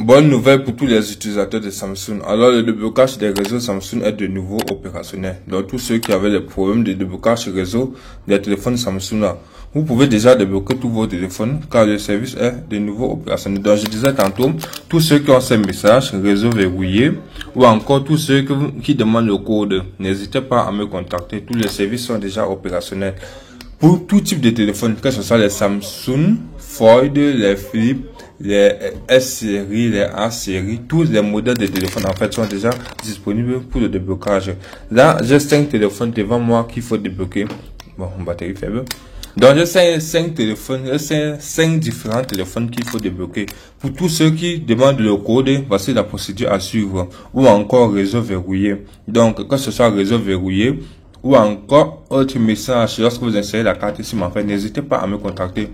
Bonne nouvelle pour tous les utilisateurs de Samsung. Alors, le déblocage des réseaux Samsung est de nouveau opérationnel. Donc, tous ceux qui avaient des problèmes de déblocage réseau des téléphones Samsung là, vous pouvez déjà débloquer tous vos téléphones car le service est de nouveau opérationnel. Donc, je disais tantôt, tous ceux qui ont ces messages, réseau verrouillé, ou encore tous ceux qui demandent le code, n'hésitez pas à me contacter. Tous les services sont déjà opérationnels. Pour tout type de téléphone, que ce soit les Samsung, Fold, les Flip, les S-série, les A-série, tous les modèles de téléphone en fait sont déjà disponibles pour le déblocage. Là, j'ai 5 téléphones devant moi qu'il faut débloquer. Bon, batterie faible. Donc, j'ai 5 téléphones, j'ai 5 différents téléphones qu'il faut débloquer. Pour tous ceux qui demandent le code, voici la procédure à suivre. Ou encore réseau verrouillé. Donc, que ce soit réseau verrouillé, ou encore autre message lorsque vous insérez la carte SIM en fait, n'hésitez pas à me contacter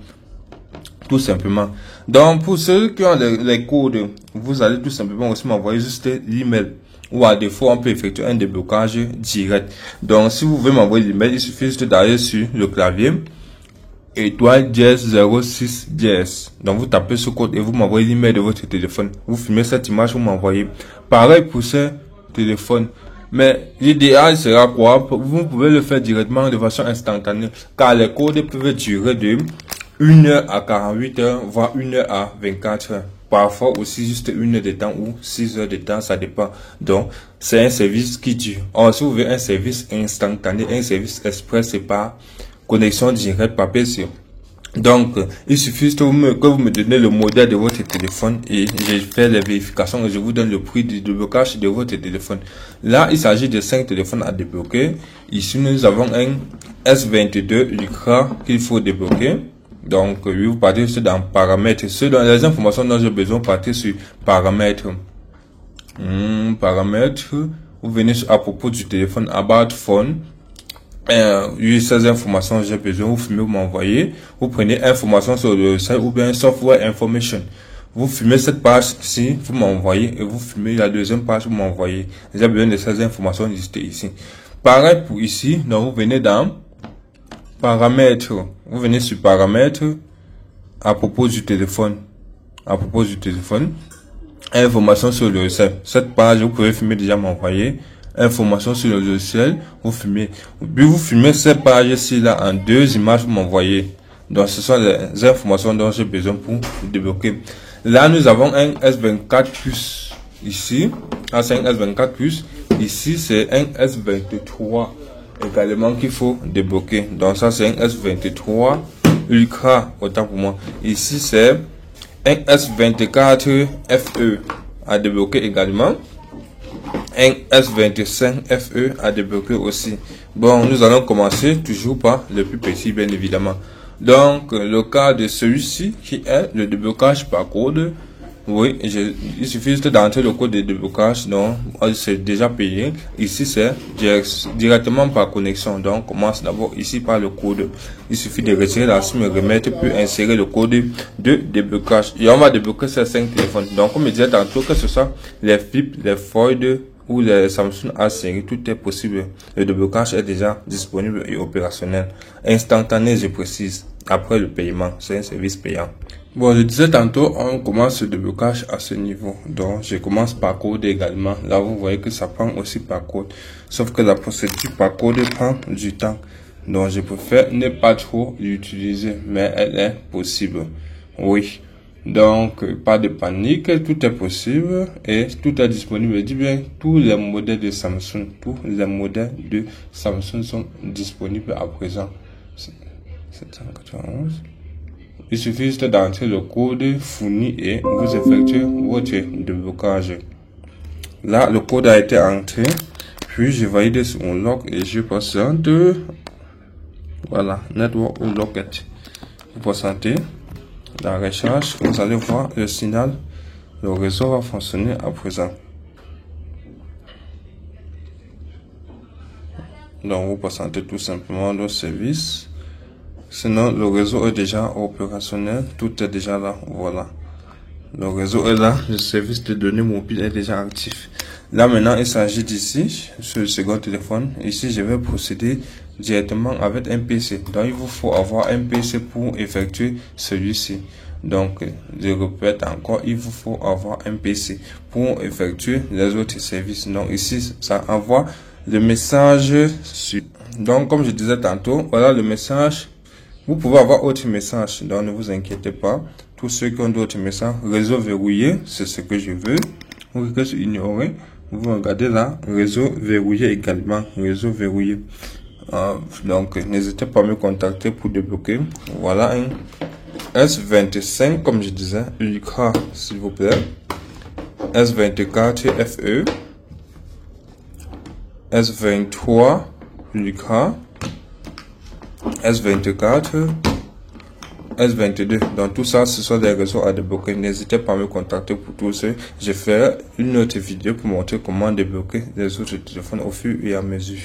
tout simplement. Donc pour ceux qui ont les codes, vous allez tout simplement aussi m'envoyer juste l'email, ou à défaut on peut effectuer un déblocage direct. Donc si vous voulez m'envoyer l'email, il suffit juste d'aller sur le clavier étoile 06 10. Donc vous tapez ce code et vous m'envoyez l'email de votre téléphone, vous filmez cette image, vous m'envoyez. Pareil pour ce téléphone. Mais l'idéal sera quoi? Vous pouvez le faire directement de façon instantanée, car les codes peuvent durer de 1 heure à 48 heures, voire 1 heure à 24 heures. Parfois aussi juste 1 heure de temps ou 6 heures de temps, ça dépend. Donc, c'est un service qui dure. Or, si vous voulez un service instantané, un service express, c'est par connexion directe par PC. Donc, il suffit juste que vous me donnez le modèle de votre téléphone et je fais les vérifications et je vous donne le prix du déblocage de votre téléphone. Là, il s'agit de 5 téléphones à débloquer. Ici, nous avons un S22 Ultra qu'il faut débloquer. Donc, vous partez dans paramètres. Dans les informations dont j'ai besoin, partez sur paramètres. Paramètres. Vous venez à propos du téléphone, about phone. Ces informations, j'ai besoin, vous filmez, vous m'envoyez, vous prenez information sur le site ou bien software information. Vous filmez cette page ici, vous m'envoyez et vous filmez la deuxième page, vous m'envoyez. J'ai besoin de ces informations listées ici. Pareil pour ici, donc vous venez dans paramètres, vous venez sur paramètres à propos du téléphone. À propos du téléphone, information sur le site. Cette page, vous pouvez filmer déjà m'envoyer. Information sur le logiciel, vous filmez. Puis vous filmez cette page-ci là en 2 images, vous m'envoyez. Donc ce sont les informations dont j'ai besoin pour débloquer. Là nous avons un S24 Plus ici. Ah, c'est un S24 Plus. Ici c'est un S23 également qu'il faut débloquer. Donc ça c'est un S23 Ultra, autant pour moi. Ici c'est un S24 FE à débloquer également. Un S25 FE à débloquer aussi. Bon, nous allons commencer toujours par le plus petit, bien évidemment. Donc, le cas de celui-ci qui est le déblocage par code. Oui, il suffit juste d'entrer le code de déblocage. Donc, c'est déjà payé. Ici, c'est directement par connexion. Donc, on commence d'abord ici par le code. Il suffit de retirer la SIM et remettre, puis insérer le code de déblocage. Et on va débloquer ces 5 téléphones. Donc, comme je disais tantôt, que ce soit les Flip, les Fold ou les Samsung A-série, tout est possible. Le déblocage est déjà disponible et opérationnel. Instantané, je précise. Après le paiement, c'est un service payant. Bon, je disais tantôt, on commence le déblocage à ce niveau. Donc, je commence par code également. Là, vous voyez que ça prend aussi par code. Sauf que la procédure par code prend du temps. Donc, je préfère ne pas trop l'utiliser, mais elle est possible. Oui. Donc, pas de panique, tout est possible et tout est disponible. Je dis bien, tous les modèles de Samsung, sont disponibles à présent. 791. Il suffit juste d'entrer le code fourni et vous effectuez votre déblocage. Là, le code a été entré, puis je valide sur Unlock et je patiente. Voilà, Network Unlocked. Vous patientez. La recherche, vous allez voir le signal, le réseau va fonctionner à présent. Donc vous patientez tout simplement le service. Sinon le réseau est déjà opérationnel, tout est déjà là, voilà. Le réseau est là, le service de données mobile est déjà actif. Là maintenant il s'agit d'ici, sur le second téléphone. Ici je vais procéder directement avec un PC. Donc il vous faut avoir un PC pour effectuer celui-ci. Donc, je répète encore, il vous faut avoir un PC pour effectuer les autres services. Donc, ici, ça envoie le message sur. Donc, comme je disais tantôt, voilà le message. Vous pouvez avoir autre message, donc ne vous inquiétez pas. Tous ceux qui ont d'autres messages, réseau verrouillé, c'est ce que je veux. Vous cliquez sur ignorer. Vous regardez là, réseau verrouillé également, réseau verrouillé. Donc, n'hésitez pas à me contacter pour débloquer. Voilà un S25, comme je disais, Ultra, s'il vous plaît. S24 FE. S23 Ultra. S24. S22. Donc tout ça, ce sont des réseaux à débloquer. N'hésitez pas à me contacter pour tout ça. Je ferai une autre vidéo pour montrer comment débloquer les autres téléphones au fur et à mesure.